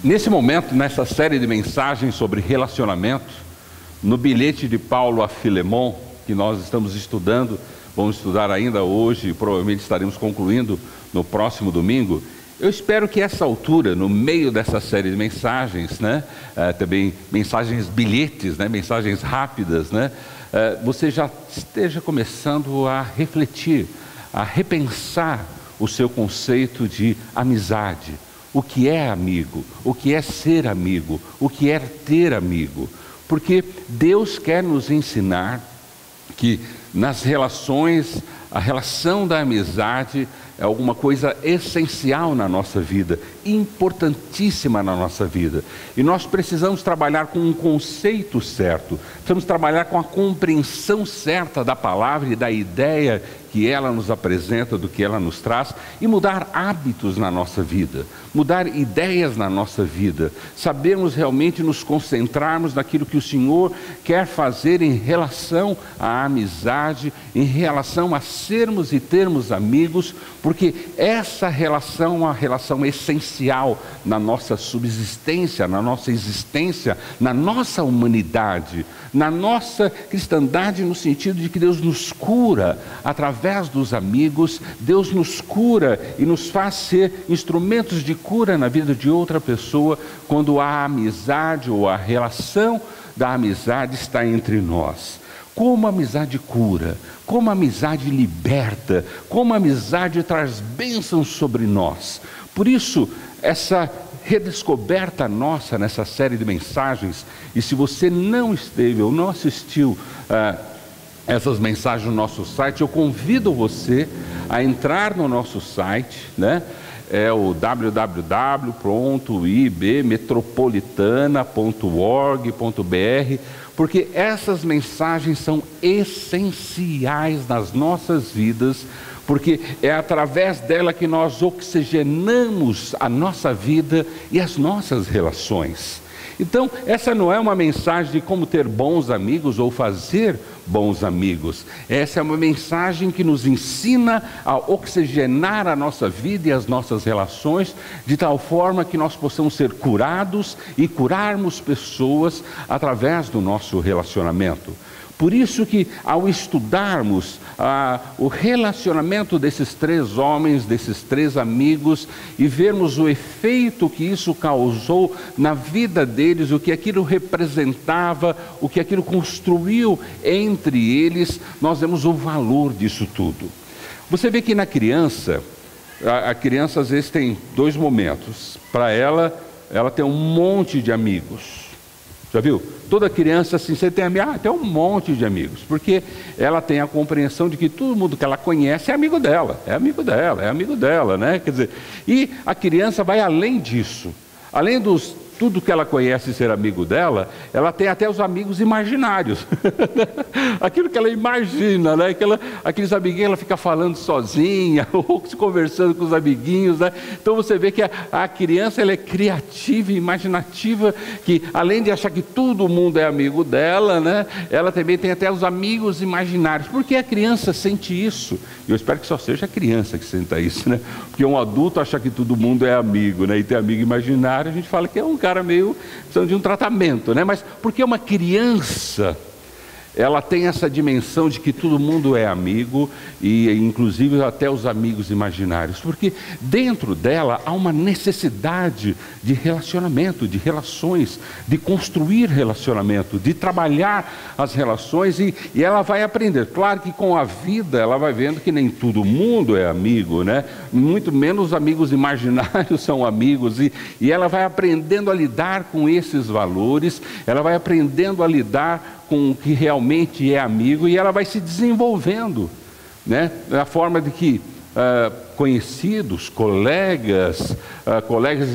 Nesse momento, nessa série de mensagens sobre relacionamento, no bilhete de Paulo a Filemon, que nós estamos estudando, vamos estudar ainda hoje e provavelmente estaremos concluindo no próximo domingo, eu espero que essa altura, no meio dessa série de mensagens, também mensagens bilhetes, mensagens rápidas, você já esteja começando a refletir, a repensar o seu conceito de amizade. O que é amigo? O que é ser amigo? O que é ter amigo? Porque Deus quer nos ensinar que nas relações, a relação da amizade é alguma coisa essencial na nossa vida, importantíssima na nossa vida. E nós precisamos trabalhar com um conceito certo, precisamos trabalhar com a compreensão certa da palavra e da ideia que ela nos apresenta, do que ela nos traz, e mudar hábitos na nossa vida, mudar ideias na nossa vida, sabermos realmente nos concentrarmos naquilo que o Senhor quer fazer em relação à amizade, em relação a sermos e termos amigos, porque essa relação é uma relação essencial na nossa subsistência, na nossa existência, na nossa humanidade, na nossa cristandade, no sentido de que Deus nos cura através dos amigos, Deus nos cura e nos faz ser instrumentos de cura na vida de outra pessoa, quando a amizade ou a relação da amizade está entre nós. Como a amizade cura, como a amizade liberta, como a amizade traz bênçãos sobre nós. Por isso, essa redescoberta nossa nessa série de mensagens, e se você não esteve ou não assistiu essas mensagens no nosso site, eu convido você a entrar no nosso site, é o www.ibmetropolitana.org.br, porque essas mensagens são essenciais nas nossas vidas, porque é através dela que nós oxigenamos a nossa vida e as nossas relações. Então, essa não é uma mensagem de como ter bons amigos ou fazer bons amigos. Essa é uma mensagem que nos ensina a oxigenar a nossa vida e as nossas relações, de tal forma que nós possamos ser curados e curarmos pessoas através do nosso relacionamento. Por isso que, ao estudarmos o relacionamento desses três homens, desses três amigos, e vermos o efeito que isso causou na vida deles, o que aquilo representava, o que aquilo construiu entre eles, nós vemos o valor disso tudo. Você vê que na criança, a criança às vezes tem dois momentos. Para ela tem um monte de amigos. Já viu? Toda criança assim, você tem um monte de amigos, porque ela tem a compreensão de que todo mundo que ela conhece é amigo dela, Quer dizer, e a criança vai além disso, além dos tudo que ela conhece ser amigo dela, ela tem até os amigos imaginários. Aquilo que ela imagina, aqueles amiguinhos, ela fica falando sozinha, ou se conversando com os amiguinhos, Então você vê que a criança, ela é criativa e imaginativa, que além de achar que todo mundo é amigo dela, ela também tem até os amigos imaginários. Por que a criança sente isso? Eu espero que só seja a criança que senta isso, Porque um adulto acha que todo mundo é amigo, E ter amigo imaginário, a gente fala que é um cara meio precisando de um tratamento, Mas porque uma criança, ela tem essa dimensão de que todo mundo é amigo, e inclusive até os amigos imaginários, porque dentro dela há uma necessidade de relacionamento, de relações, de construir relacionamento, de trabalhar as relações, e ela vai aprender. Claro que com a vida ela vai vendo que nem todo mundo é amigo, Muito menos os amigos imaginários são amigos, e ela vai aprendendo a lidar com esses valores, ela vai aprendendo a lidar com o que realmente é amigo, e ela vai se desenvolvendo, da forma de que conhecidos, colegas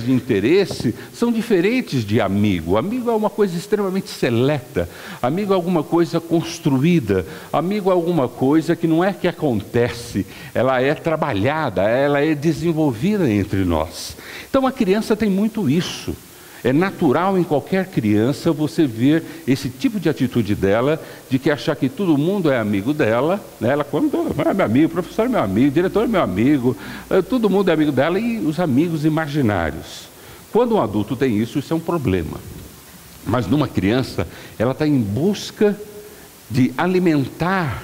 de interesse são diferentes de amigo. Amigo é uma coisa extremamente seleta, amigo é alguma coisa construída, amigo é alguma coisa que não é que acontece, ela é trabalhada, ela é desenvolvida entre nós. Então a criança tem muito isso. É natural em qualquer criança você ver esse tipo de atitude dela, de que achar que todo mundo é amigo dela, Ela quando é meu amigo, o professor é meu amigo, o diretor é meu amigo, todo mundo é amigo dela, e os amigos imaginários. Quando um adulto tem isso, isso é um problema. Mas numa criança, ela está em busca de alimentar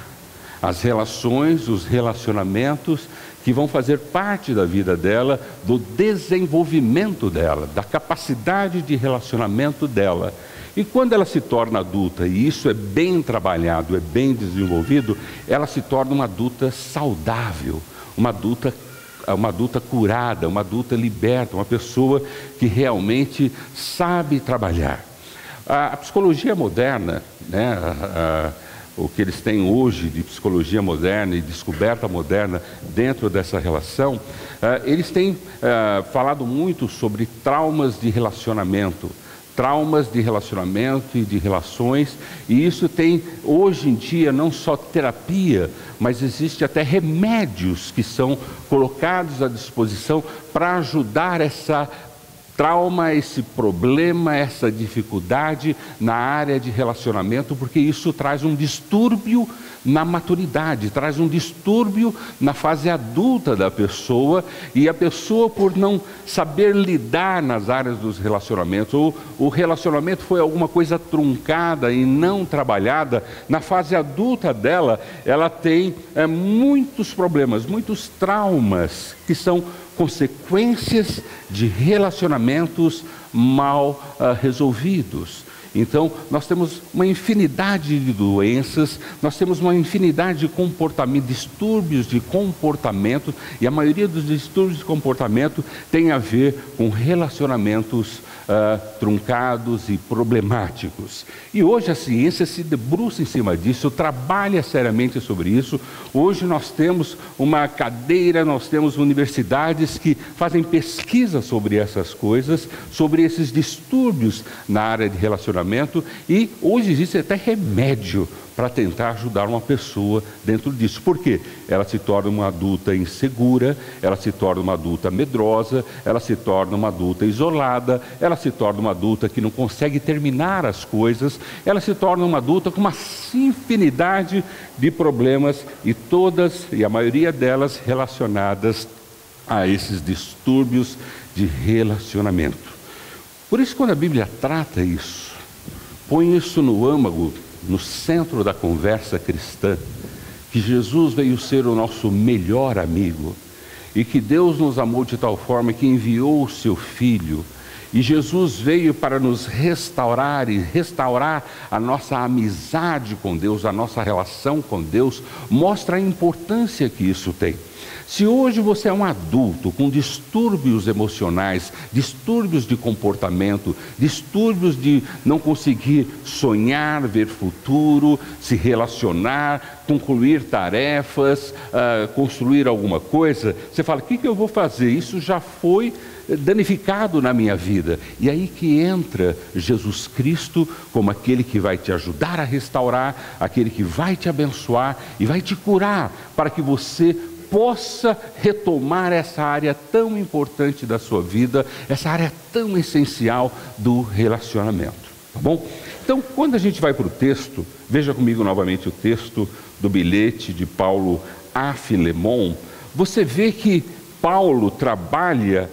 as relações, os relacionamentos que vão fazer parte da vida dela, do desenvolvimento dela, da capacidade de relacionamento dela. E quando ela se torna adulta, e isso é bem trabalhado, é bem desenvolvido, ela se torna uma adulta saudável, uma adulta curada, uma adulta liberta, uma pessoa que realmente sabe trabalhar. A psicologia moderna, né, o que eles têm hoje de psicologia moderna e descoberta moderna dentro dessa relação, eles têm falado muito sobre traumas de relacionamento e de relações, e isso tem hoje em dia não só terapia, mas existe até remédios que são colocados à disposição para ajudar essa trauma, esse problema, essa dificuldade na área de relacionamento, porque isso traz um distúrbio na maturidade, traz um distúrbio na fase adulta da pessoa, e a pessoa, por não saber lidar nas áreas dos relacionamentos, ou o relacionamento foi alguma coisa truncada e não trabalhada, na fase adulta dela, ela tem muitos problemas, muitos traumas, que são consequências de relacionamentos mal resolvidos. Então, nós temos uma infinidade de doenças, nós temos uma infinidade de comportamento, distúrbios de comportamento, e a maioria dos distúrbios de comportamento tem a ver com relacionamentos truncados e problemáticos. E hoje a ciência se debruça em cima disso, trabalha seriamente sobre isso. Hoje nós temos uma cadeira, nós temos universidades que fazem pesquisa sobre essas coisas, sobre esses distúrbios na área de relacionamento, e hoje existe até remédio para tentar ajudar uma pessoa dentro disso. Por quê? Ela se torna uma adulta insegura, ela se torna uma adulta medrosa, ela se torna uma adulta isolada, ela se torna uma adulta que não consegue terminar as coisas, ela se torna uma adulta com uma infinidade de problemas, e a maioria delas relacionadas a esses distúrbios de relacionamento. Por isso, quando a Bíblia trata isso, põe isso no âmago, no centro da conversa cristã, que Jesus veio ser o nosso melhor amigo, e que Deus nos amou de tal forma que enviou o seu Filho, e Jesus veio para nos restaurar e restaurar a nossa amizade com Deus, a nossa relação com Deus, mostra a importância que isso tem. Se hoje você é um adulto com distúrbios emocionais, distúrbios de comportamento, distúrbios de não conseguir sonhar, ver futuro, se relacionar, concluir tarefas, construir alguma coisa, você fala: o que eu vou fazer? Isso já foi danificado na minha vida. E aí que entra Jesus Cristo como aquele que vai te ajudar a restaurar, aquele que vai te abençoar e vai te curar, para que você possa retomar essa área tão importante da sua vida, essa área tão essencial do relacionamento, tá bom? Então, quando a gente vai para o texto, veja comigo novamente o texto do bilhete de Paulo a Filemon, você vê que Paulo trabalha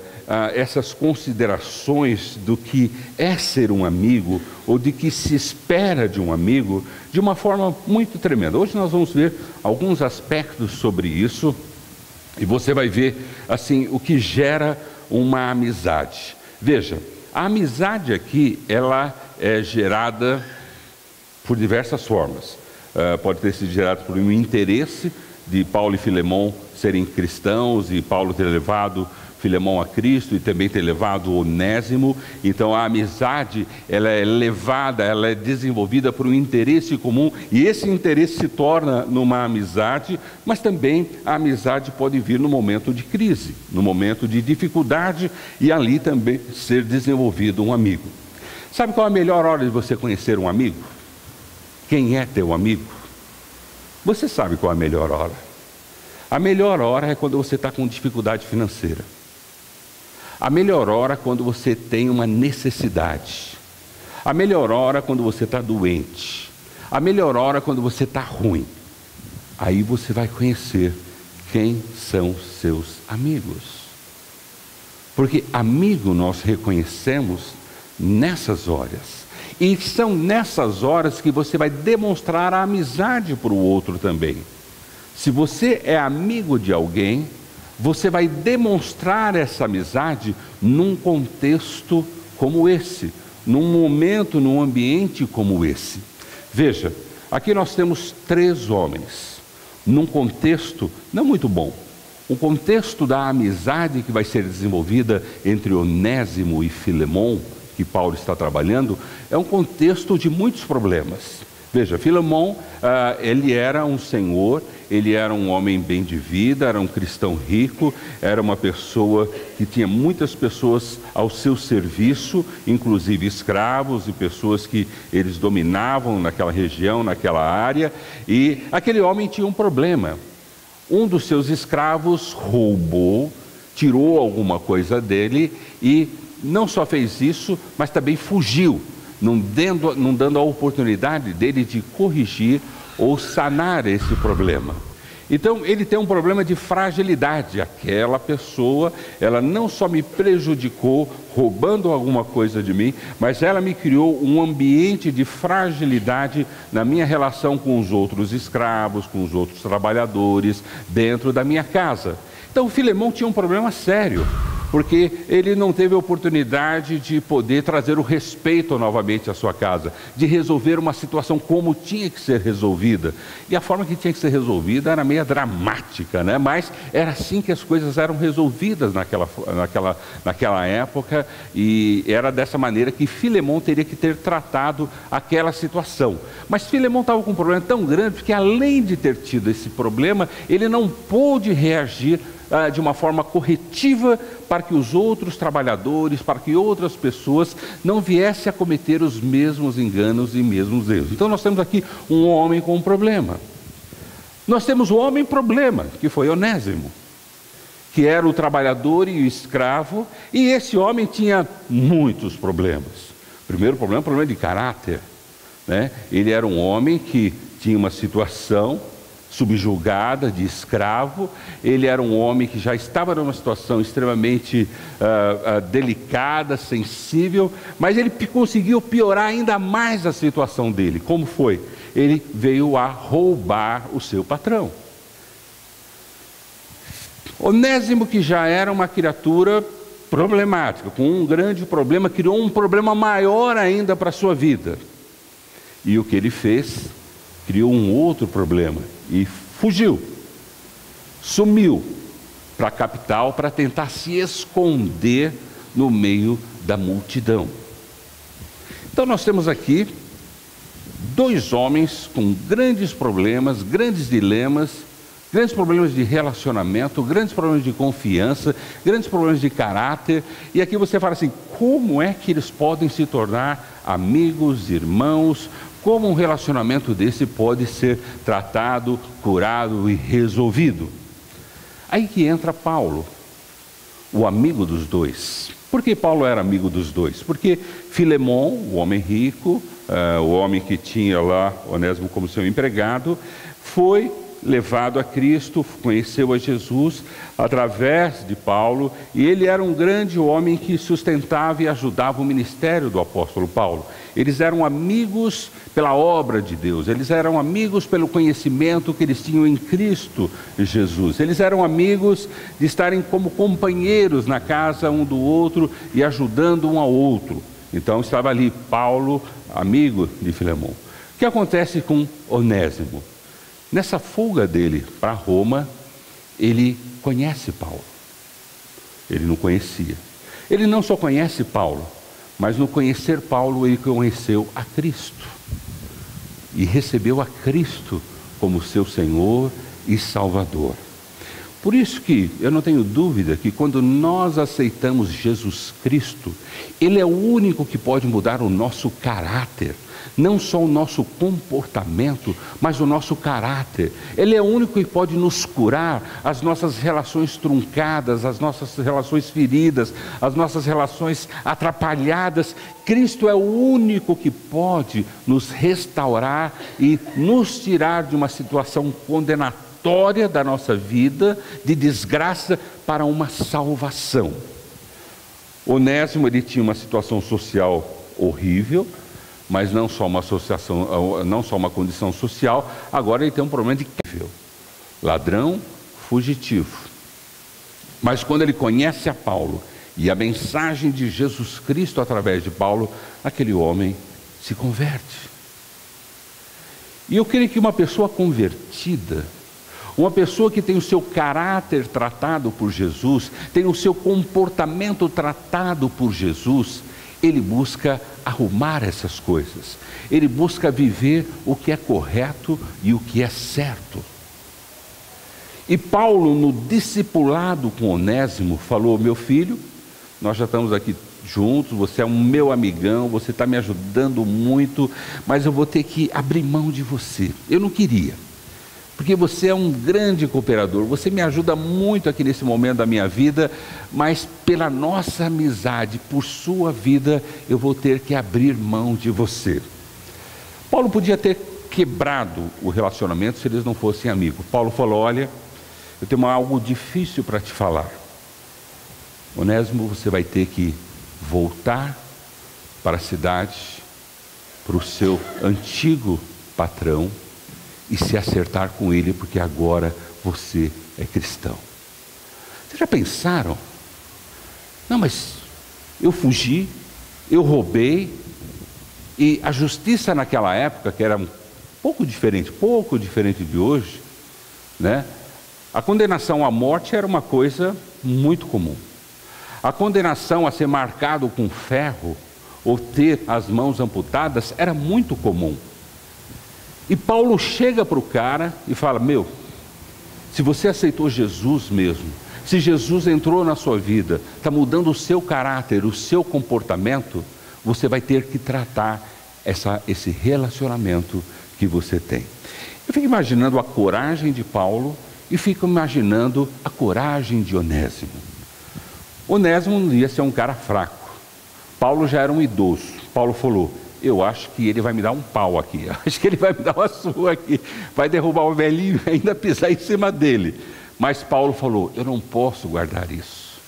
essas considerações do que é ser um amigo, ou de que se espera de um amigo, de uma forma muito tremenda. Hoje nós vamos ver alguns aspectos sobre isso, e você vai ver assim o que gera uma amizade. Veja, a amizade aqui, ela é gerada por diversas formas. Pode ter sido gerada por um interesse de Paulo e Filemon serem cristãos, e Paulo ter levado Filemon a Cristo e também ter levado Onésimo. Então a amizade, ela é levada, ela é desenvolvida por um interesse comum, e esse interesse se torna numa amizade. Mas também a amizade pode vir no momento de crise, no momento de dificuldade, e ali também ser desenvolvido um amigo. Sabe qual é a melhor hora de você conhecer um amigo? Quem é teu amigo? Você sabe qual é a melhor hora. A melhor hora é quando você está com dificuldade financeira. A melhor hora é quando você tem uma necessidade. A melhor hora é quando você está doente. A melhor hora é quando você está ruim. Aí você vai conhecer quem são seus amigos. Porque amigo nós reconhecemos nessas horas. E são nessas horas que você vai demonstrar a amizade para o outro também. Se você é amigo de alguém, você vai demonstrar essa amizade num contexto como esse, num momento, num ambiente como esse. Veja, aqui nós temos 3 homens, num contexto não muito bom. O contexto da amizade que vai ser desenvolvida entre Onésimo e Filemão, que Paulo está trabalhando, é um contexto de muitos problemas. Veja, Filemão, ele era um senhor, ele era um homem bem de vida, era um cristão rico, era uma pessoa que tinha muitas pessoas ao seu serviço, inclusive escravos e pessoas que eles dominavam naquela região, naquela área, e aquele homem tinha um problema. Um dos seus escravos roubou, tirou alguma coisa dele e não só fez isso, mas também fugiu, não dando a oportunidade dele de corrigir ou sanar esse problema. Então ele tem um problema de fragilidade. Aquela pessoa, ela não só me prejudicou roubando alguma coisa de mim, mas ela me criou um ambiente de fragilidade na minha relação com os outros escravos, com os outros trabalhadores dentro da minha casa. Então o Filemão tinha um problema sério, porque ele não teve a oportunidade de poder trazer o respeito novamente à sua casa, de resolver uma situação como tinha que ser resolvida. E a forma que tinha que ser resolvida era meio dramática, né? Mas era assim que as coisas eram resolvidas naquela época, e era dessa maneira que Filemão teria que ter tratado aquela situação. Mas Filemão estava com um problema tão grande que, além de ter tido esse problema, ele não pôde reagir de uma forma corretiva para que os outros trabalhadores, para que outras pessoas não viessem a cometer os mesmos enganos e mesmos erros. Então nós temos aqui um homem com um problema. Nós temos o homem problema, que foi Onésimo, que era o trabalhador e o escravo, e esse homem tinha muitos problemas. Primeiro problema, problema de caráter, né? Ele era um homem que tinha uma situação subjugada, de escravo. Ele era um homem que já estava numa situação extremamente delicada, sensível, mas ele conseguiu piorar ainda mais a situação dele. Como foi? Ele veio a roubar o seu patrão. Onésimo, que já era uma criatura problemática, com um grande problema, criou um problema maior ainda para a sua vida. E o que ele fez? Criou um outro problema e fugiu, sumiu para a capital para tentar se esconder no meio da multidão. Então nós temos aqui 2 homens com grandes problemas, grandes dilemas, grandes problemas de relacionamento, grandes problemas de confiança, grandes problemas de caráter. E aqui você fala assim, como é que eles podem se tornar amigos, irmãos? Como um relacionamento desse pode ser tratado, curado e resolvido? Aí que entra Paulo, o amigo dos 2. Por que Paulo era amigo dos 2? Porque Filemão, o homem rico, o homem que tinha lá Onésimo como seu empregado, foi levado a Cristo, conheceu a Jesus através de Paulo, e ele era um grande homem que sustentava e ajudava o ministério do apóstolo Paulo. Eles eram amigos pela obra de Deus, eles eram amigos pelo conhecimento que eles tinham em Cristo Jesus, eles eram amigos de estarem como companheiros na casa um do outro e ajudando um ao outro. Então estava ali Paulo, amigo de Filemão. O que acontece com Onésimo? Nessa fuga dele para Roma, ele conhece Paulo. Ele não conhecia. Ele não só conhece Paulo, mas no conhecer Paulo, ele conheceu a Cristo. E recebeu a Cristo como seu Senhor e Salvador. Por isso que eu não tenho dúvida que quando nós aceitamos Jesus Cristo, Ele é o único que pode mudar o nosso caráter. Não só o nosso comportamento, mas o nosso caráter. Ele é o único que pode nos curar as nossas relações truncadas, as nossas relações feridas, as nossas relações atrapalhadas. Cristo é o único que pode nos restaurar e nos tirar de uma situação condenatória da nossa vida, de desgraça, para uma salvação. Onésimo, ele tinha uma situação social horrível, mas não só uma associação, não só uma condição social, agora ele tem um problema de ladrão, fugitivo. Mas quando ele conhece a Paulo e a mensagem de Jesus Cristo através de Paulo, aquele homem se converte. E eu creio que uma pessoa convertida, uma pessoa que tem o seu caráter tratado por Jesus, tem o seu comportamento tratado por Jesus, ele busca arrumar essas coisas. Ele busca viver o que é correto e o que é certo. E Paulo, no discipulado com Onésimo, falou: meu filho, nós já estamos aqui juntos, você é um meu amigão, você está me ajudando muito, mas eu vou ter que abrir mão de você. Eu não queria, porque você é um grande cooperador, você me ajuda muito aqui nesse momento da minha vida, mas pela nossa amizade, por sua vida, eu vou ter que abrir mão de você. Paulo podia ter quebrado o relacionamento se eles não fossem amigos. Paulo falou: olha, eu tenho algo difícil para te falar. Onésimo, você vai ter que voltar para a cidade, para o seu antigo patrão, e se acertar com ele, porque agora você é cristão. Vocês já pensaram? Não, mas eu fugi, eu roubei, e a justiça naquela época, que era um pouco diferente de hoje, né? A condenação à morte era uma coisa muito comum. A condenação a ser marcado com ferro, ou ter as mãos amputadas, era muito comum. E Paulo chega para o cara e fala: meu, se você aceitou Jesus mesmo, se Jesus entrou na sua vida, está mudando o seu caráter, o seu comportamento, você vai ter que tratar esse relacionamento que você tem. Eu fico imaginando a coragem de Paulo e fico imaginando a coragem de Onésimo. Onésimo não ia ser um cara fraco. Paulo já era um idoso. Paulo falou: eu acho que ele vai me dar um pau aqui, acho que ele vai me dar uma surra aqui, vai derrubar o velhinho e ainda pisar em cima dele. Mas Paulo falou: eu não posso guardar isso,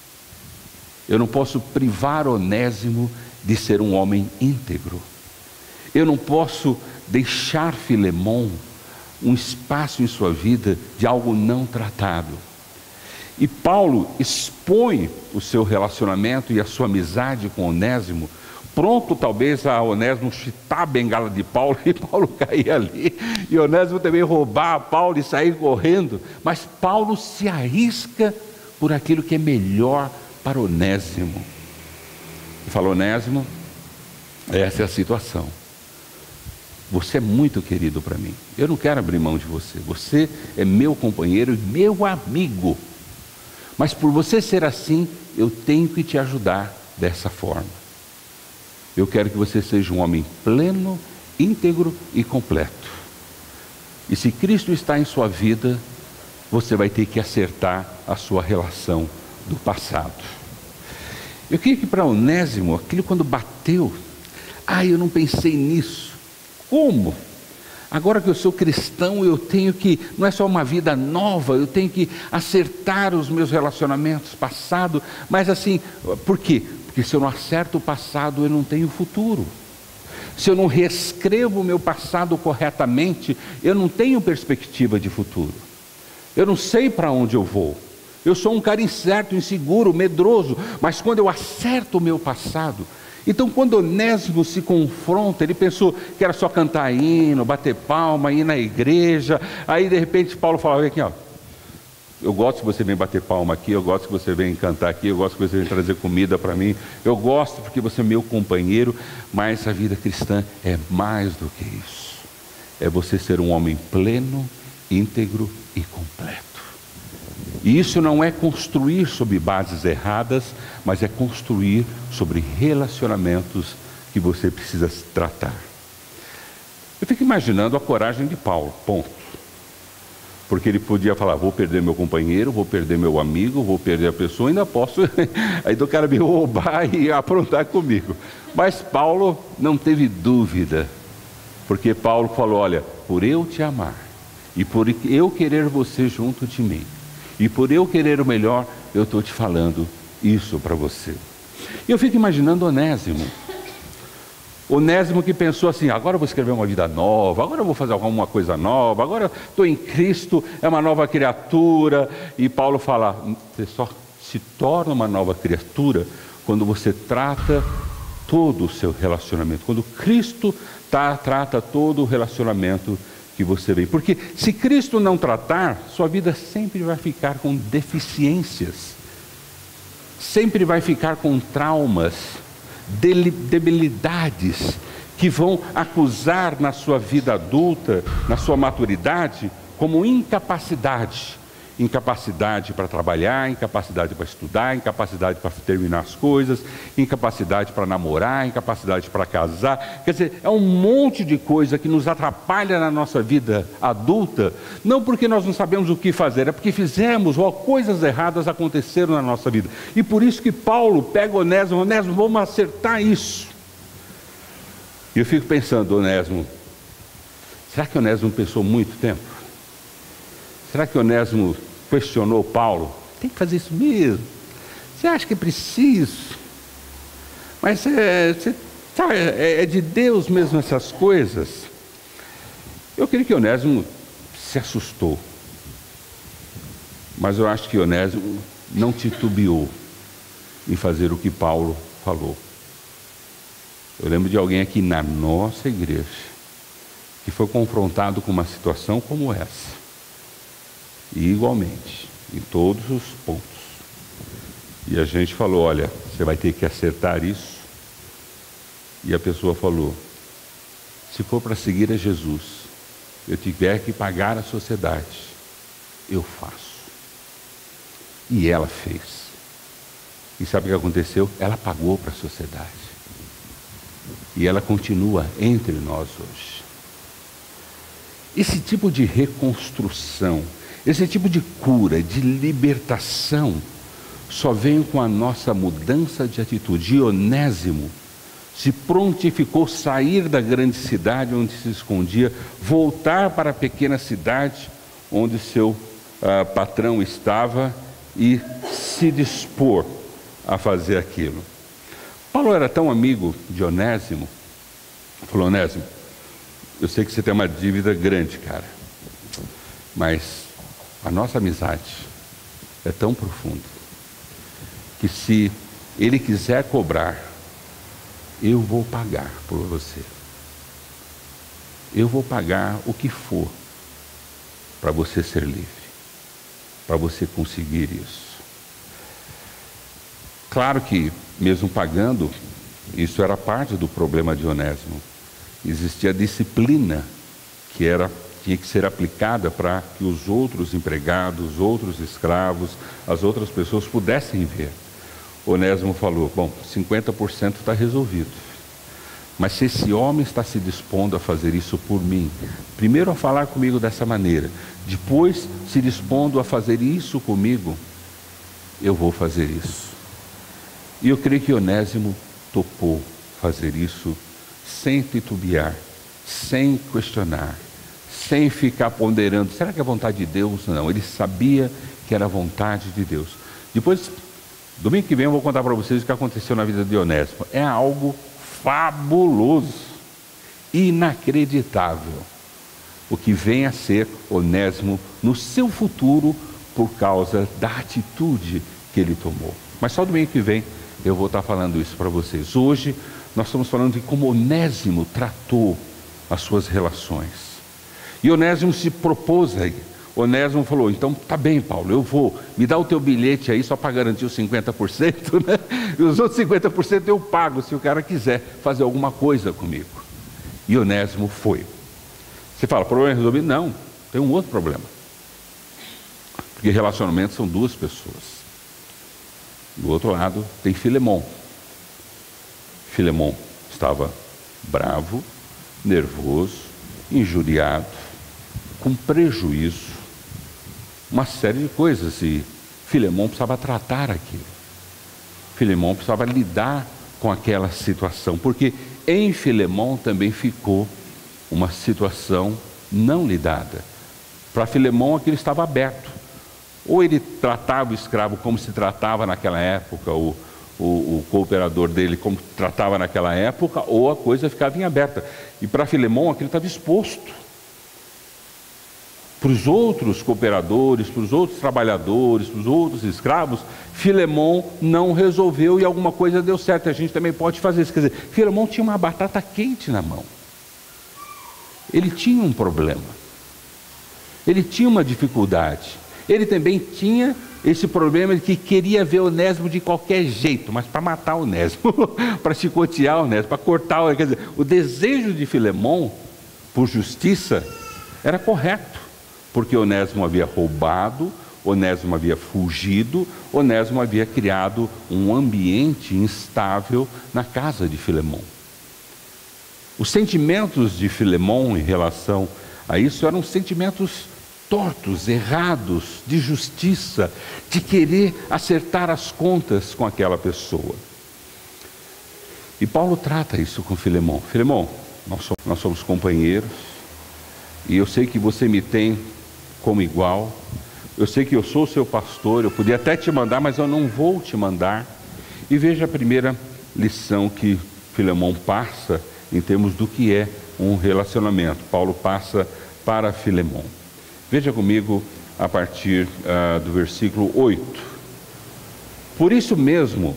eu não posso privar Onésimo de ser um homem íntegro, eu não posso deixar Filemon um espaço em sua vida de algo não tratado. E Paulo expõe o seu relacionamento e a sua amizade com Onésimo, pronto talvez a Onésimo chutar a bengala de Paulo e Paulo cair ali, e Onésimo também roubar a Paulo e sair correndo. Mas Paulo se arrisca por aquilo que é melhor para Onésimo. E fala: Onésimo, essa é a situação. Você é muito querido para mim, eu não quero abrir mão de você, você é meu companheiro e meu amigo, mas por você ser assim, eu tenho que te ajudar dessa forma. Eu quero que você seja um homem pleno, íntegro e completo. E se Cristo está em sua vida, você vai ter que acertar a sua relação do passado. Eu queria que para Onésimo, aquilo quando bateu, eu não pensei nisso. Como? Agora que eu sou cristão, eu tenho que, não é só uma vida nova, eu tenho que acertar os meus relacionamentos passados, mas assim, por quê? Porque se eu não acerto o passado, eu não tenho futuro. Se eu não reescrevo o meu passado corretamente, eu não tenho perspectiva de futuro. Eu não sei para onde eu vou. Eu sou um cara incerto, inseguro, medroso, mas quando eu acerto o meu passado... Então quando Onésimo se confronta, ele pensou que era só cantar hino, bater palma, ir na igreja. Aí de repente Paulo falava: aqui, ó, eu gosto que você vem bater palma aqui, eu gosto que você vem cantar aqui, eu gosto que você vem trazer comida para mim, eu gosto porque você é meu companheiro, mas a vida cristã é mais do que isso. É você ser um homem pleno, íntegro e completo. E isso não é construir sobre bases erradas, mas é construir sobre relacionamentos que você precisa tratar. Eu fico imaginando a coragem de Paulo, ponto. Porque ele podia falar: vou perder meu companheiro, vou perder meu amigo, vou perder a pessoa, ainda posso aí do cara me roubar e aprontar comigo. Mas Paulo não teve dúvida, porque Paulo falou: olha, por eu te amar e por eu querer você junto de mim, e por eu querer o melhor, eu estou te falando isso para você. E eu fico imaginando Onésimo. Onésimo que pensou assim, agora eu vou escrever uma vida nova, agora eu vou fazer alguma coisa nova, agora estou em Cristo, é uma nova criatura. E Paulo fala, você só se torna uma nova criatura quando você trata todo o seu relacionamento, quando Cristo trata todo o relacionamento que você vem. Porque se Cristo não tratar, sua vida sempre vai ficar com deficiências, sempre vai ficar com traumas, debilidades que vão acusar na sua vida adulta, na sua maturidade, como incapacidade. Incapacidade para trabalhar, incapacidade para estudar, incapacidade para terminar as coisas, incapacidade para namorar, incapacidade para casar. Quer dizer, é um monte de coisa que nos atrapalha na nossa vida adulta, não porque nós não sabemos o que fazer, é porque fizemos ou coisas erradas aconteceram na nossa vida. E por isso que Paulo pega Onésimo, vamos acertar isso. E eu fico pensando, Onésimo, será que Onésimo pensou muito tempo? Será que Onésimo questionou Paulo? Tem que fazer isso mesmo? Você acha que é preciso? Mas é de Deus mesmo essas coisas? Eu creio que Onésimo se assustou. Mas eu acho que Onésimo não titubeou em fazer o que Paulo falou. Eu lembro de alguém aqui na nossa igreja que foi confrontado com uma situação como essa. E igualmente, em todos os pontos. E a gente falou, olha, você vai ter que acertar isso. E a pessoa falou, se for para seguir a Jesus, eu tiver que pagar a sociedade, eu faço. E ela fez. E sabe o que aconteceu? Ela pagou para a sociedade. E ela continua entre nós hoje. Esse tipo de reconstrução, esse tipo de cura, de libertação, só vem com a nossa mudança de atitude. E Onésimo se prontificou sair da grande cidade onde se escondia, voltar para a pequena cidade onde seu patrão estava e se dispor a fazer aquilo. Paulo era tão amigo de Onésimo, falou, Onésimo, eu sei que você tem uma dívida grande, cara, mas a nossa amizade é tão profunda que se ele quiser cobrar, eu vou pagar por você. Eu vou pagar o que for para você ser livre, para você conseguir isso. Claro que, mesmo pagando, isso era parte do problema de Onésimo. Existia disciplina que tinha que ser aplicada para que os outros empregados, os outros escravos, as outras pessoas pudessem ver. Onésimo falou, bom, 50% está resolvido. Mas se esse homem está se dispondo a fazer isso por mim, primeiro a falar comigo dessa maneira, depois se dispondo a fazer isso comigo, eu vou fazer isso. E eu creio que Onésimo topou fazer isso sem titubear, sem questionar, sem ficar ponderando, será que é vontade de Deus? Não, ele sabia que era a vontade de Deus. Depois, domingo que vem eu vou contar para vocês o que aconteceu na vida de Onésimo. É algo fabuloso, inacreditável, o que vem a ser Onésimo no seu futuro por causa da atitude que ele tomou. Mas só domingo que vem eu vou estar falando isso para vocês. Hoje nós estamos falando de como Onésimo tratou as suas relações. E Onésimo se propôs aí. Onésimo falou, então tá bem, Paulo, eu vou, me dá o teu bilhete aí só para garantir os 50%, né? E os outros 50% eu pago se o cara quiser fazer alguma coisa comigo. E Onésimo foi. Você fala, problema resolvido? Não, tem um outro problema. Porque relacionamentos são duas pessoas. Do outro lado tem Filemon. Filemon estava bravo, nervoso, injuriado, com prejuízo, uma série de coisas, e Filemon precisava tratar aquilo. Filemon precisava lidar com aquela situação, porque em Filemon também ficou uma situação não lidada. Para Filemon aquilo estava aberto. Ou ele tratava o escravo como se tratava naquela época o o cooperador dele como tratava naquela época, ou a coisa ficava em aberta. E para Filemão aquilo estava exposto. Para os outros cooperadores, para os outros trabalhadores, para os outros escravos, Filemão não resolveu e alguma coisa deu certo. A gente também pode fazer isso. Quer dizer, Filemão tinha uma batata quente na mão. Ele tinha um problema. Ele tinha uma dificuldade. Ele também tinha esse problema de que queria ver Onésimo de qualquer jeito, mas para matar Onésimo, para chicotear Onésimo, para cortar Onésimo. Quer dizer, o desejo de Filemão por justiça era correto, porque Onésimo havia roubado, Onésimo havia fugido, Onésimo havia criado um ambiente instável na casa de Filemão. Os sentimentos de Filemão em relação a isso eram sentimentos tortos, errados, de justiça, de querer acertar as contas com aquela pessoa. E Paulo trata isso com Filemão. Filemão, nós somos companheiros, e eu sei que você me tem como igual, eu sei que eu sou seu pastor, eu podia até te mandar, mas eu não vou te mandar. E veja a primeira lição que Filemão passa em termos do que é um relacionamento. Paulo passa para Filemão. Veja comigo a partir do versículo 8. Por isso mesmo,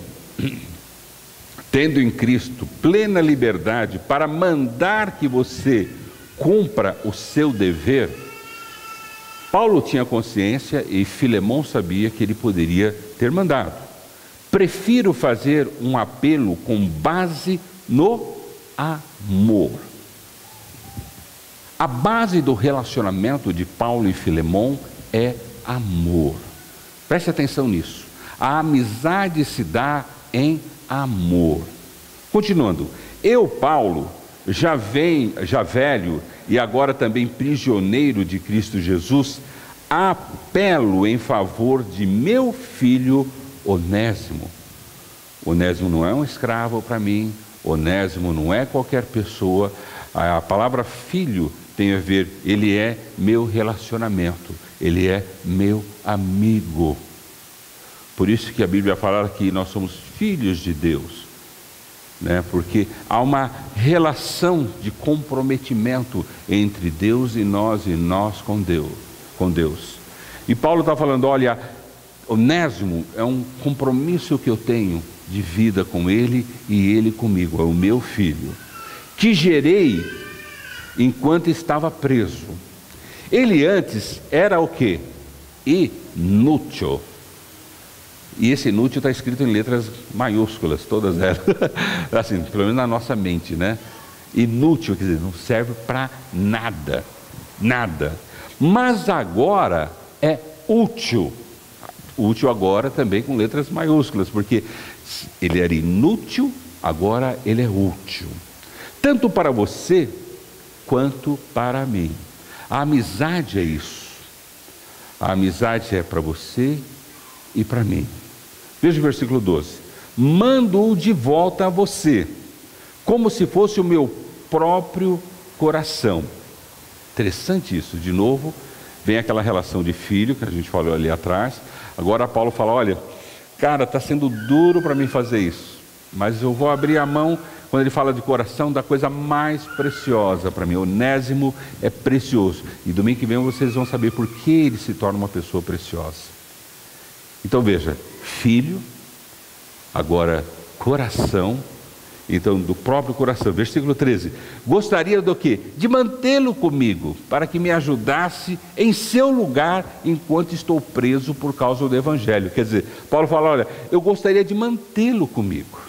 tendo em Cristo plena liberdade para mandar que você cumpra o seu dever, Paulo tinha consciência e Filemão sabia que ele poderia ter mandado. Prefiro fazer um apelo com base no amor. A base do relacionamento de Paulo e Filemão é amor. Preste atenção nisso. A amizade se dá em amor. Continuando, eu, Paulo, já velho e agora também prisioneiro de Cristo Jesus, apelo em favor de meu filho Onésimo. Onésimo não é um escravo para mim, Onésimo não é qualquer pessoa. A palavra filho tem a ver, ele é meu relacionamento, ele é meu amigo. Por isso que a Bíblia fala que nós somos filhos de Deus, né? Porque há uma relação de comprometimento entre Deus e nós com Deus. E Paulo está falando, olha, Onésimo é um compromisso que eu tenho de vida com ele e ele comigo, é o meu filho, que gerei enquanto estava preso. Ele antes era o quê? Inútil. E esse inútil está escrito em letras maiúsculas, todas elas, assim, pelo menos na nossa mente, né? Inútil, quer dizer, não serve para nada, nada. Mas agora é útil. Útil agora também com letras maiúsculas, porque ele era inútil, agora ele é útil. Tanto para você quanto para mim. A amizade é isso. A amizade é para você e para mim. Veja o versículo 12. Mando-o de volta a você, como se fosse o meu próprio coração. Interessante isso. De novo, vem aquela relação de filho que a gente falou ali atrás. Agora Paulo fala, olha, cara, está sendo duro para mim fazer isso, mas eu vou abrir a mão. Quando ele fala de coração, da coisa mais preciosa para mim. Onésimo é precioso. E domingo que vem vocês vão saber por que ele se torna uma pessoa preciosa. Então veja, filho, agora coração, então do próprio coração. Versículo 13. Gostaria do quê? De mantê-lo comigo, para que me ajudasse em seu lugar enquanto estou preso por causa do Evangelho. Quer dizer, Paulo fala, olha, eu gostaria de mantê-lo comigo.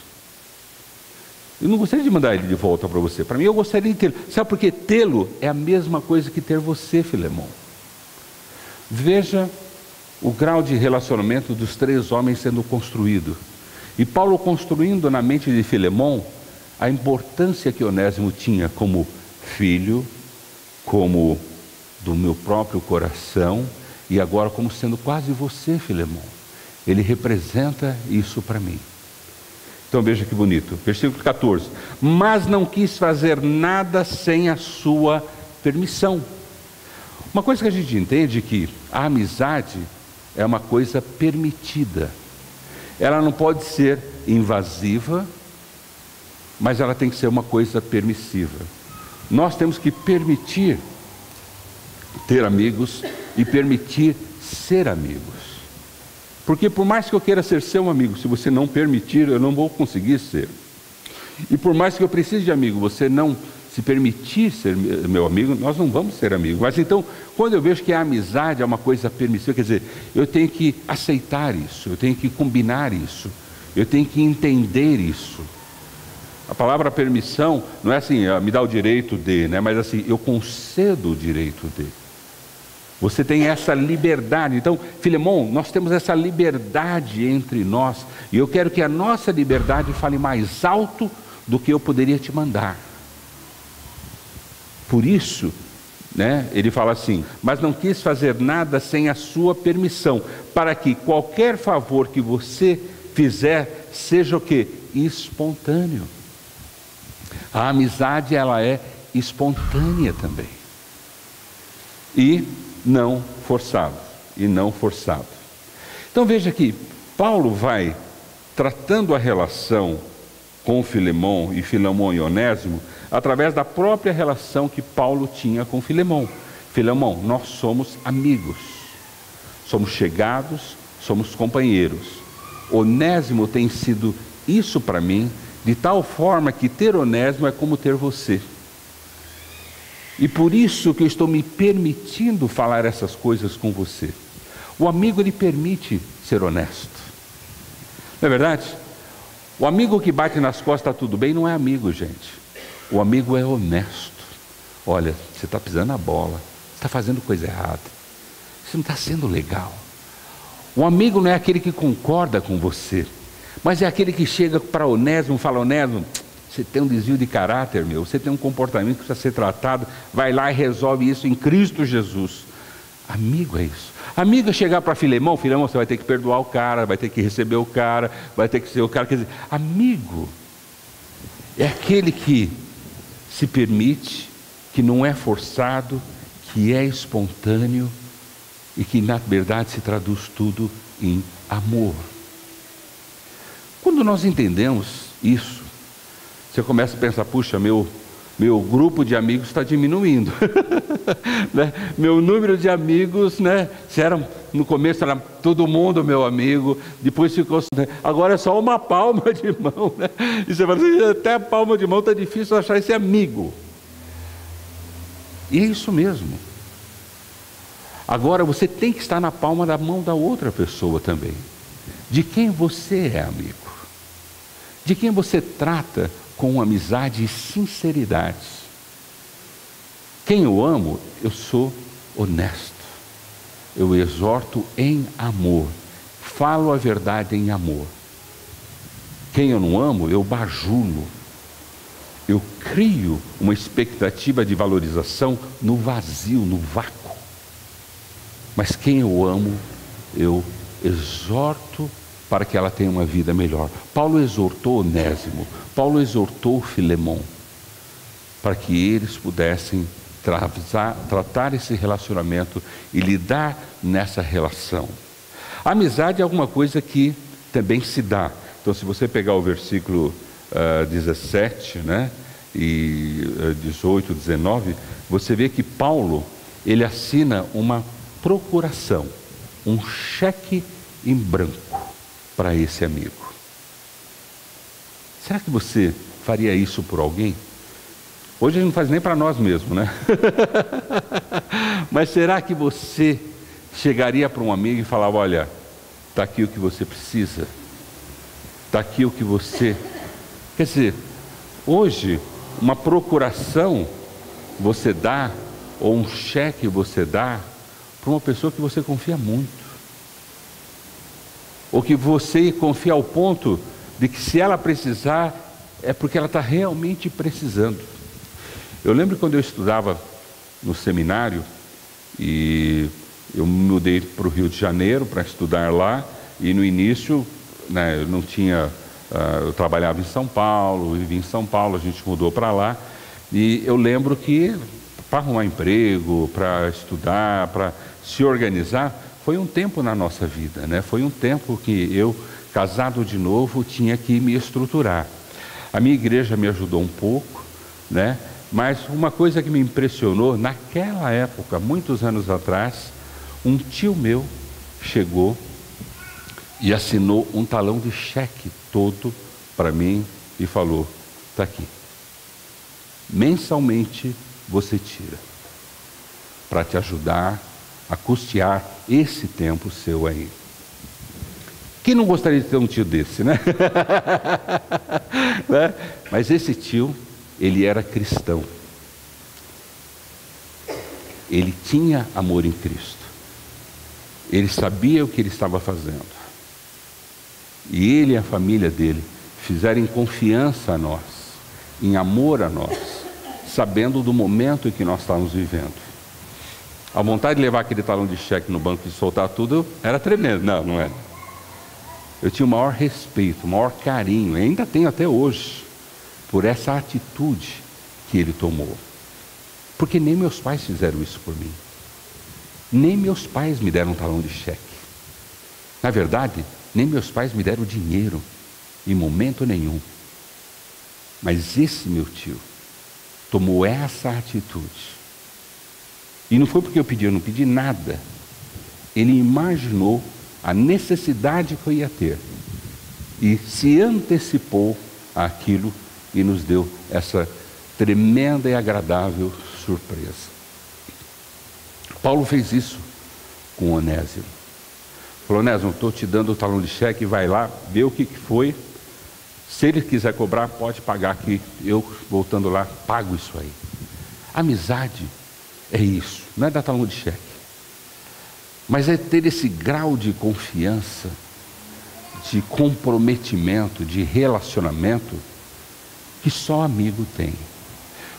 Eu não gostaria de mandar ele de volta para você. Para mim, eu gostaria de tê-lo. Sabe por quê? Tê-lo é a mesma coisa que ter você, Filemão. Veja o grau de relacionamento dos três homens sendo construído. E Paulo construindo na mente de Filemão a importância que Onésimo tinha como filho, como do meu próprio coração, e agora como sendo quase você, Filemão. Ele representa isso para mim. Então veja que bonito, versículo 14. Mas não quis fazer nada sem a sua permissão. Uma coisa que a gente entende é que a amizade é uma coisa permitida. Ela não pode ser invasiva, mas ela tem que ser uma coisa permissiva. Nós temos que permitir ter amigos e permitir ser amigos. Porque por mais que eu queira ser seu amigo, se você não permitir, eu não vou conseguir ser. E por mais que eu precise de amigo, você não se permitir ser meu amigo, nós não vamos ser amigos. Mas então, quando eu vejo que a amizade é uma coisa permissiva, quer dizer, eu tenho que aceitar isso, eu tenho que combinar isso, eu tenho que entender isso. A palavra permissão não é assim, me dá o direito de, né? Mas assim, eu concedo o direito de. Você tem essa liberdade. Então, Filemon, nós temos essa liberdade entre nós. E eu quero que a nossa liberdade fale mais alto do que eu poderia te mandar. Por isso, né, ele fala assim, mas não quis fazer nada sem a sua permissão, para que qualquer favor que você fizer, seja o quê? Espontâneo. A amizade, ela é espontânea também. E não forçado. Então veja aqui, Paulo vai tratando a relação com Filemon e Onésimo através da própria relação que Paulo tinha com Filemon. Filemon, nós somos amigos, somos chegados, somos companheiros. Onésimo tem sido isso para mim, de tal forma que ter Onésimo é como ter você. E por isso que eu estou me permitindo falar essas coisas com você. O amigo, ele permite ser honesto. Não é verdade? O amigo que bate nas costas, está tudo bem, não é amigo, gente. O amigo é honesto. Olha, você está pisando na bola, você está fazendo coisa errada, você não está sendo legal. O amigo não é aquele que concorda com você, mas é aquele que chega para Onésimo e fala, Onésimo, você tem um desvio de caráter, você tem um comportamento que precisa ser tratado, vai lá e resolve isso em Cristo Jesus. Amigo é isso. Amigo é chegar para Filemão, você vai ter que perdoar o cara, vai ter que receber o cara, vai ter que ser o cara. Quer dizer, amigo é aquele que se permite, que não é forçado, que é espontâneo e que na verdade se traduz tudo em amor. Quando nós entendemos isso, você começa a pensar, puxa, meu grupo de amigos está diminuindo. Né? Meu número de amigos, né? No começo era todo mundo meu amigo, depois ficou, né? Agora é só uma palma de mão. Né? E você fala assim, até a palma de mão está difícil achar esse amigo. E é isso mesmo. Agora você tem que estar na palma da mão da outra pessoa também. De quem você é amigo. De quem você trata com amizade e sinceridade. Quem eu amo, eu sou honesto. Eu exorto em amor. Falo a verdade em amor. Quem eu não amo, eu bajulo. Eu crio uma expectativa de valorização no vazio, no vácuo. Mas quem eu amo, eu exorto para que ela tenha uma vida melhor. Paulo exortou Onésimo, Paulo exortou Filemon, para que eles pudessem tratar esse relacionamento e lidar nessa relação. A amizade é alguma coisa que também se dá. Então, se você pegar o versículo 17, né, e 18, 19, você vê que Paulo, ele assina uma procuração, um cheque em branco para esse amigo. Será que você faria isso por alguém? Hoje a gente não faz nem para nós mesmos, né? Mas será que você chegaria para um amigo e falava, olha, está aqui o que você precisa, está aqui o que você... Quer dizer, hoje, uma procuração você dá, ou um cheque você dá, para uma pessoa que você confia muito. Ou que você confia ao ponto de que se ela precisar, é porque ela está realmente precisando. Eu lembro quando eu estudava no seminário, e eu me mudei para o Rio de Janeiro para estudar lá, e no início, né, eu não tinha, eu trabalhava em São Paulo, vivia em São Paulo, a gente mudou para lá, e eu lembro que para arrumar emprego, para estudar, para se organizar, foi um tempo na nossa vida, né? Foi um tempo que eu casado de novo, tinha que me estruturar. A minha igreja me ajudou um pouco, né? Mas uma coisa que me impressionou, naquela época, muitos anos atrás, um tio meu chegou e assinou um talão de cheque todo para mim e falou: está aqui, mensalmente você tira, para te ajudar a custear esse tempo seu aí. Quem não gostaria de ter um tio desse, né? Né? Mas esse tio, ele era cristão. Ele tinha amor em Cristo. Ele sabia o que ele estava fazendo. E ele e a família dele fizeram em confiança a nós, em amor a nós, sabendo do momento em que nós estávamos vivendo. A vontade de levar aquele talão de cheque no banco e soltar tudo era tremendo. Não era. Eu tinha o maior respeito, o maior carinho, e ainda tenho até hoje, por essa atitude que ele tomou. Porque nem meus pais fizeram isso por mim. Nem meus pais me deram um talão de cheque. Na verdade, nem meus pais me deram dinheiro, em momento nenhum. Mas esse meu tio tomou essa atitude. E não foi porque eu não pedi nada. Ele imaginou a necessidade que eu ia ter e se antecipou àquilo e nos deu essa tremenda e agradável surpresa. Paulo fez isso com Onésimo. Falou: Onésimo, estou te dando o talão de cheque, vai lá, vê o que foi. Se ele quiser cobrar, pode pagar aqui. Eu, voltando lá, pago isso aí. Amizade é isso, não é dar talão de cheque. Mas é ter esse grau de confiança, de comprometimento, de relacionamento, que só amigo tem.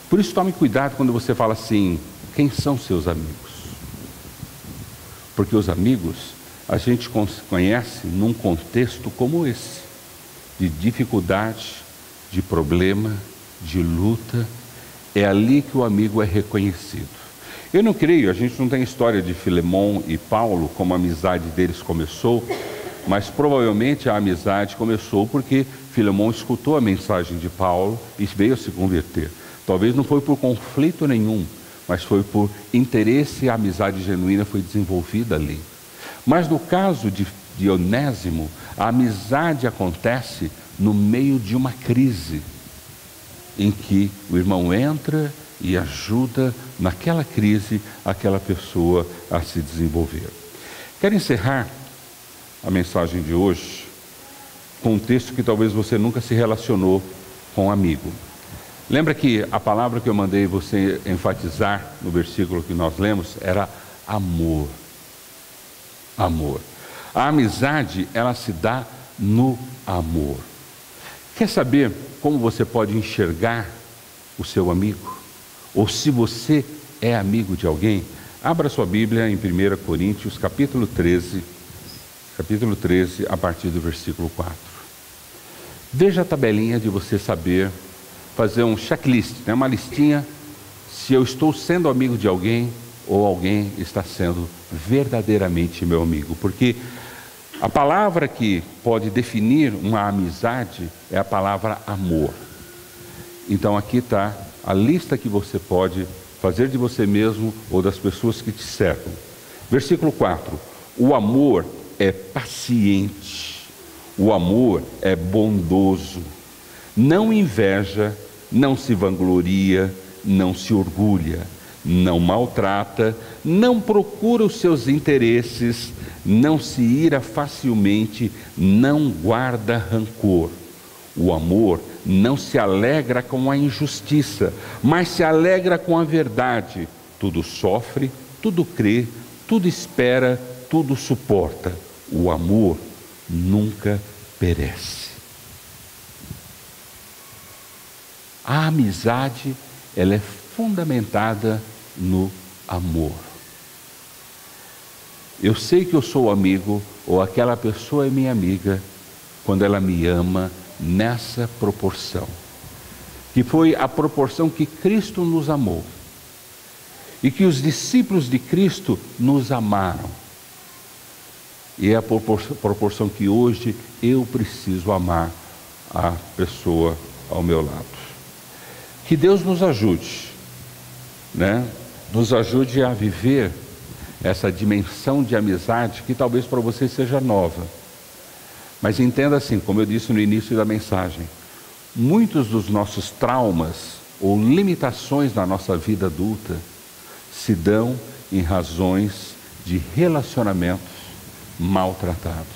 Por isso tome cuidado quando você fala assim: quem são seus amigos? Porque os amigos a gente conhece num contexto como esse, de dificuldade, de problema, de luta. É ali que o amigo é reconhecido. Eu não creio, a gente não tem história de Filemão e Paulo, como a amizade deles começou, mas provavelmente a amizade começou porque Filemão escutou a mensagem de Paulo e veio a se converter. Talvez não foi por conflito nenhum, mas foi por interesse e a amizade genuína foi desenvolvida ali. Mas no caso de Onésimo, a amizade acontece no meio de uma crise, em que o irmão entra e ajuda naquela crise aquela pessoa a se desenvolver. Quero encerrar a mensagem de hoje com um texto que talvez você nunca se relacionou com um amigo. Lembra que a palavra que eu mandei você enfatizar no versículo que nós lemos era amor. Amor. A amizade, ela se dá no amor. Quer saber como você pode enxergar o seu amigo? Ou se você é amigo de alguém? Abra sua Bíblia em 1 Coríntios, capítulo 13, a partir do versículo 4. Veja a tabelinha de você saber fazer um checklist, né? Uma listinha, se eu estou sendo amigo de alguém ou alguém está sendo verdadeiramente meu amigo. Porque a palavra que pode definir uma amizade é a palavra amor. Então aqui está a lista que você pode fazer de você mesmo ou das pessoas que te cercam. Versículo 4. O amor é paciente, o amor é bondoso, não inveja, não se vangloria, não se orgulha, não maltrata, não procura os seus interesses, não se ira facilmente, não guarda rancor. O amor não se alegra com a injustiça, mas se alegra com a verdade. Tudo sofre, tudo crê, tudo espera, tudo suporta. O amor nunca perece. A amizade, ela é fundamentada no amor. Eu sei que eu sou amigo, ou aquela pessoa é minha amiga, quando ela me ama nessa proporção, que foi a proporção que Cristo nos amou, e que os discípulos de Cristo nos amaram. E é a proporção que hoje eu preciso amar a pessoa ao meu lado. Que Deus nos ajude, né? Nos ajude a viver essa dimensão de amizade que talvez para você seja nova. Mas entenda assim, como eu disse no início da mensagem, muitos dos nossos traumas ou limitações na nossa vida adulta se dão em razões de relacionamentos maltratados.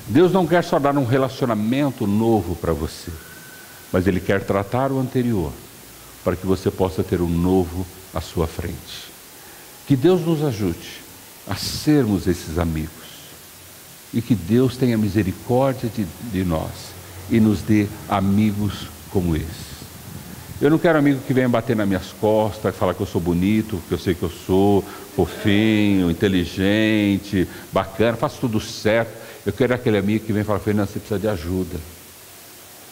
Deus não quer só dar um relacionamento novo para você, mas Ele quer tratar o anterior, para que você possa ter um novo à sua frente. Que Deus nos ajude a sermos esses amigos, e que Deus tenha misericórdia de nós, e nos dê amigos como esse. Eu não quero amigo que venha bater nas minhas costas, falar que eu sou bonito, que eu sei que eu sou, fofinho, inteligente, bacana, faço tudo certo. Eu quero aquele amigo que vem falar: Fernando, você precisa de ajuda.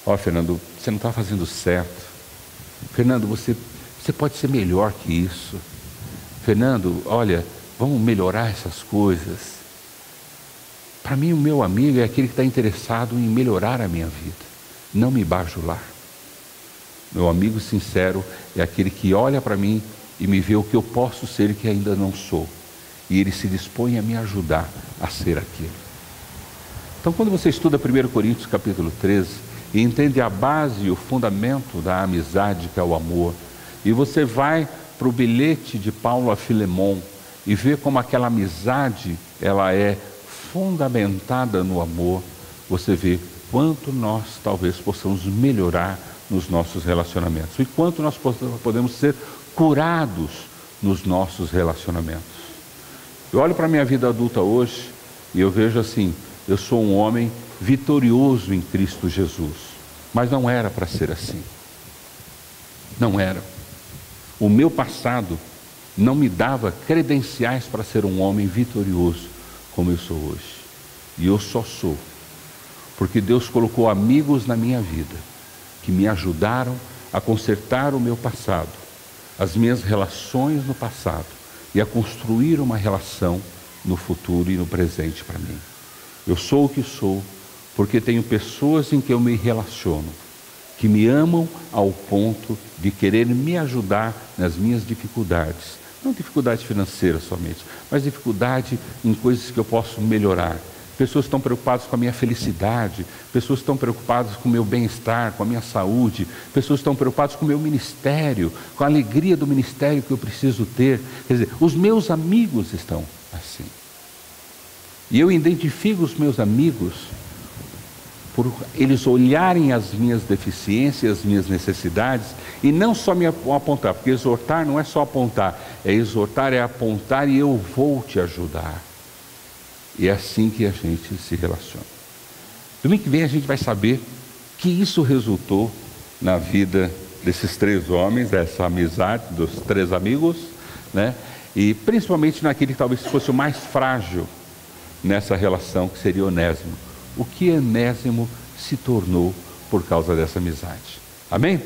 Ó, Fernando, você não está fazendo certo. Fernando, você pode ser melhor que isso. Fernando, olha, vamos melhorar essas coisas. Para mim, o meu amigo é aquele que está interessado em melhorar a minha vida, não me bajular. Meu amigo sincero é aquele que olha para mim e me vê o que eu posso ser e que ainda não sou. E ele se dispõe a me ajudar a ser aquilo. Então, quando você estuda 1 Coríntios capítulo 13 e entende a base e o fundamento da amizade, que é o amor, e você vai para o bilhete de Paulo a Filemon e vê como aquela amizade ela é fundamentada no amor, você vê quanto nós talvez possamos melhorar nos nossos relacionamentos e quanto nós podemos ser curados nos nossos relacionamentos. Eu olho para a minha vida adulta hoje e eu vejo assim: eu sou um homem vitorioso em Cristo Jesus, mas não era para ser assim. Não era. O meu passado não me dava credenciais para ser um homem vitorioso como eu sou hoje. E eu só sou porque Deus colocou amigos na minha vida que me ajudaram a consertar o meu passado, as minhas relações no passado, e a construir uma relação no futuro e no presente para mim. Eu sou o que sou porque tenho pessoas em que eu me relaciono, que me amam ao ponto de querer me ajudar nas minhas dificuldades. Não dificuldade financeira somente, mas dificuldade em coisas que eu posso melhorar. Pessoas estão preocupadas com a minha felicidade, pessoas estão preocupadas com o meu bem-estar, com a minha saúde, pessoas estão preocupadas com o meu ministério, com a alegria do ministério que eu preciso ter. Quer dizer, os meus amigos estão assim. E eu identifico os meus amigos por eles olharem as minhas deficiências, as minhas necessidades, e não só me apontar, porque exortar não é só apontar, exortar é apontar e eu vou te ajudar. E é assim que a gente se relaciona. Domingo que vem a gente vai saber que isso resultou na vida desses três homens, dessa amizade dos três amigos, né? E principalmente naquele que talvez fosse o mais frágil nessa relação, que seria Onésimo. O que Onésimo se tornou por causa dessa amizade. Amém?